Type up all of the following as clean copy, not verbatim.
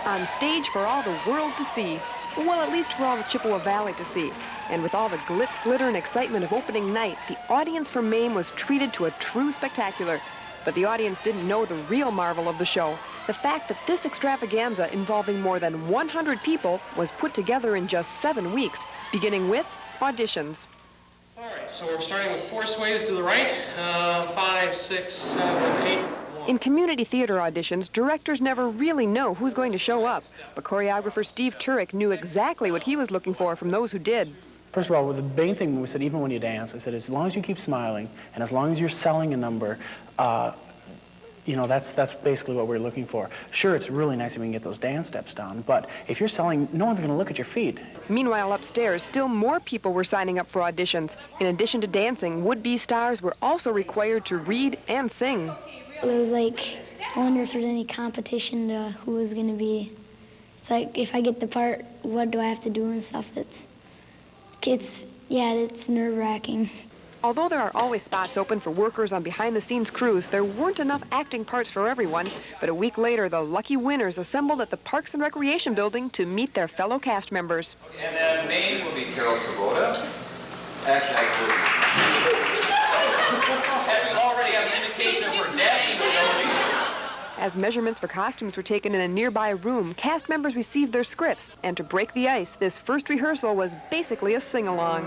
on stage for all the world to see. Well, at least for all the Chippewa Valley to see. And with all the glitz, glitter, and excitement of opening night, the audience for Mame was treated to a true spectacular. But the audience didn't know the real marvel of the show. The fact that this extravaganza involving more than 100 people was put together in just 7 weeks, beginning with auditions. All right, so we're starting with 4 sways to the right, 5, 6, 7, 8. In community theater auditions, directors never really know who's going to show up, but choreographer Steve Turek knew exactly what he was looking for from those who did. First of all, the main thing we said, even when you dance, I said, as long as you keep smiling and as long as you're selling a number, you know, that's basically what we're looking for. Sure, it's really nice if we can get those dance steps down, but if you're selling, no one's going to look at your feet. Meanwhile, upstairs, still more people were signing up for auditions. In addition to dancing, would-be stars were also required to read and sing. It was like, I wonder if there's any competition to who is going to be. It's like, if I get the part, what do I have to do and stuff. It's nerve-wracking. Although there are always spots open for workers on behind-the-scenes crews, there weren't enough acting parts for everyone. But a week later, the lucky winners assembled at the Parks and Recreation Building to meet their fellow cast members. And then Mame will be Carol Sabota. Actually, we already have an indication of her dancing ability. As measurements for costumes were taken in a nearby room, cast members received their scripts. And to break the ice, this first rehearsal was basically a sing-along.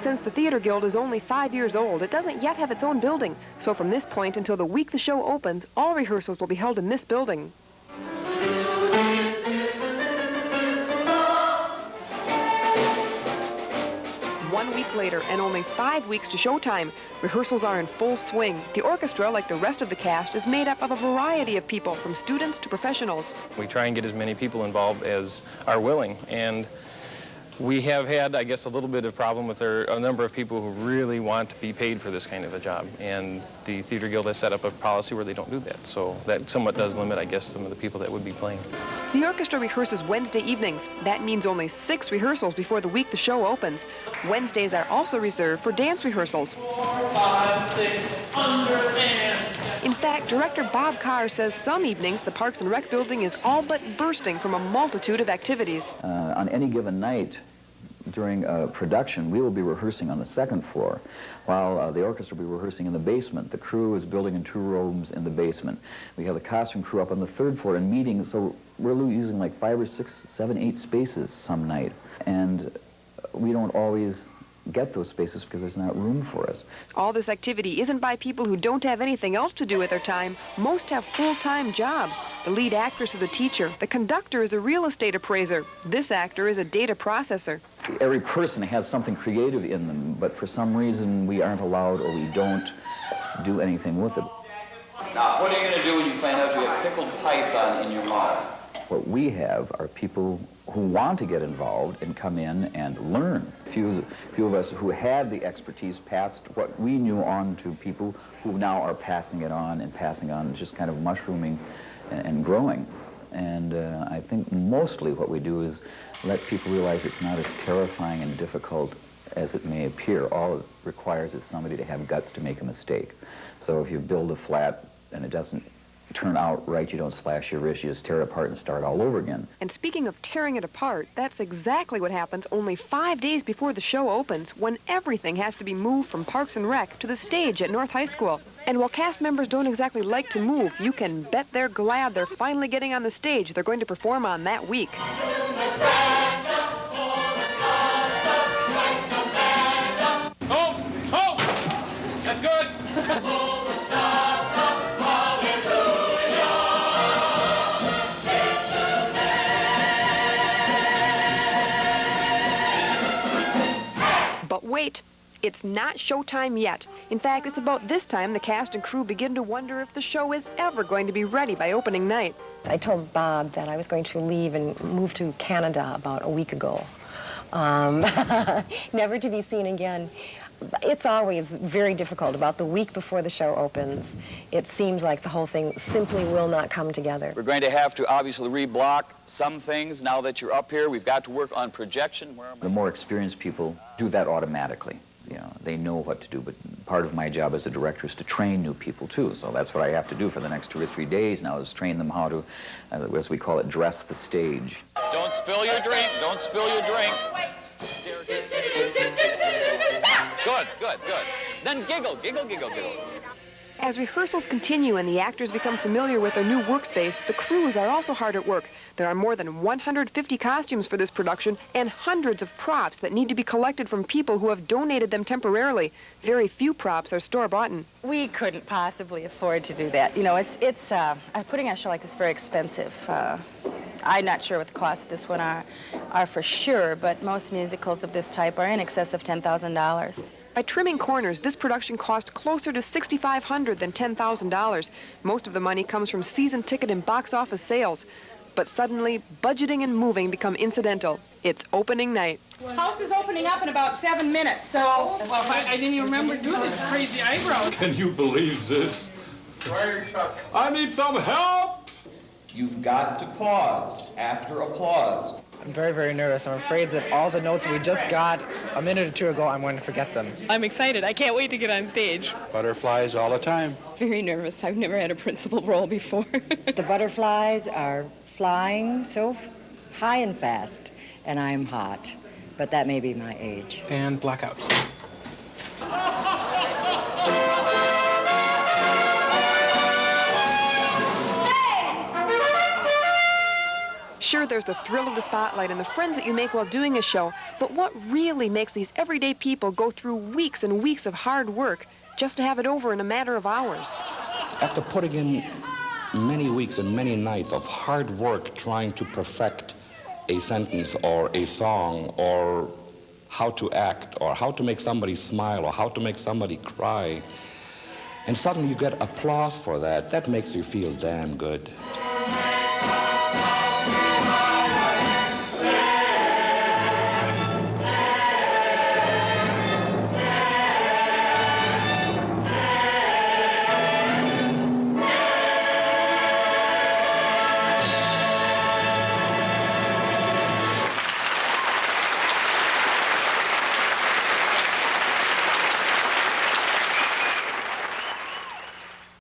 Since the Theater Guild is only 5 years old, it doesn't yet have its own building. So from this point until the week the show opens, all rehearsals will be held in this building. 1 week later, and only 5 weeks to showtime, rehearsals are in full swing. The orchestra, like the rest of the cast, is made up of a variety of people, from students to professionals. We try and get as many people involved as are willing, and we have had, I guess, a little bit of problem with a number of people who really want to be paid for this kind of a job, and the Theater Guild has set up a policy where they don't do that, so that somewhat does limit, I guess, some of the people that would be playing. The orchestra rehearses Wednesday evenings. That means only 6 rehearsals before the week the show opens. Wednesdays are also reserved for dance rehearsals. 4, 5, 6, under and step. In fact, director Bob Carr says some evenings the Parks and Rec building is all but bursting from a multitude of activities. On any given night, during production, we will be rehearsing on the 2nd floor, while the orchestra will be rehearsing in the basement. The crew is building in 2 rooms in the basement. We have the costume crew up on the 3rd floor and meeting, so we're using like 5 or 6, 7, 8 spaces some night. And we don't always get those spaces because there's not room for us. All this activity isn't by people who don't have anything else to do with their time. Most have full-time jobs. The lead actress is a teacher. The conductor is a real estate appraiser. This actor is a data processor. Every person has something creative in them, but for some reason we aren't allowed or we don't do anything with it. Now, what are you going to do when you find out you have pickled python in your mouth? What we have are people who want to get involved and come in and learn. Few of us who had the expertise passed what we knew on to people who now are passing it on and passing on, just kind of mushrooming and growing. And I think mostly what we do is let people realize it's not as terrifying and difficult as it may appear. All it requires is somebody to have guts to make a mistake. So if you build a flat and it doesn't turn out right, you don't slash your wrist, you just tear it apart and start all over again. And speaking of tearing it apart, that's exactly what happens only 5 days before the show opens, when everything has to be moved from Parks and Rec to the stage at North High School. And while cast members don't exactly like to move, you can bet they're glad they're finally getting on the stage they're going to perform on that week. Oh! That's good! But wait, it's not showtime yet. In fact, it's about this time the cast and crew begin to wonder if the show is ever going to be ready by opening night. I told Bob that I was going to leave and move to Canada about a week ago. Never to be seen again. It's always very difficult. About the week before the show opens, it seems like the whole thing simply will not come together. We're going to have to obviously reblock some things now that you're up here. We've got to work on projection. The more experienced people do that automatically. they know what to do, but part of my job as a director is to train new people too. So that's what I have to do for the next 2 or 3 days now, is train them how to, as we call it, dress the stage. Don't spill your drink. Don't spill your drink. Good, good, good. Then giggle, giggle, giggle, giggle. As rehearsals continue and the actors become familiar with their new workspace, the crews are also hard at work. There are more than 150 costumes for this production and hundreds of props that need to be collected from people who have donated them temporarily. Very few props are store-bought. We couldn't possibly afford to do that. You know, it's putting on a show like this is very expensive. I'm not sure what the costs of this one are for sure, but most musicals of this type are in excess of $10,000. By trimming corners, this production cost closer to $6,500 than $10,000. Most of the money comes from season ticket and box office sales. But suddenly, budgeting and moving become incidental. It's opening night. House is opening up in about 7 minutes, so... Well, I didn't even remember doing this crazy eyebrow. Can you believe this? I need some help! You've got to pause after applause. I'm very, very nervous. I'm afraid that all the notes we just got a minute or two ago, I'm going to forget them. I'm excited. I can't wait to get on stage. Butterflies all the time. Very nervous. I've never had a principal role before. The butterflies are flying so high and fast, and I'm hot. But that may be my age. And blackouts. Sure, there's the thrill of the spotlight and the friends that you make while doing a show, but what really makes these everyday people go through weeks and weeks of hard work just to have it over in a matter of hours? After putting in many weeks and many nights of hard work trying to perfect a sentence or a song or how to act or how to make somebody smile or how to make somebody cry, and suddenly you get applause for that, that makes you feel damn good.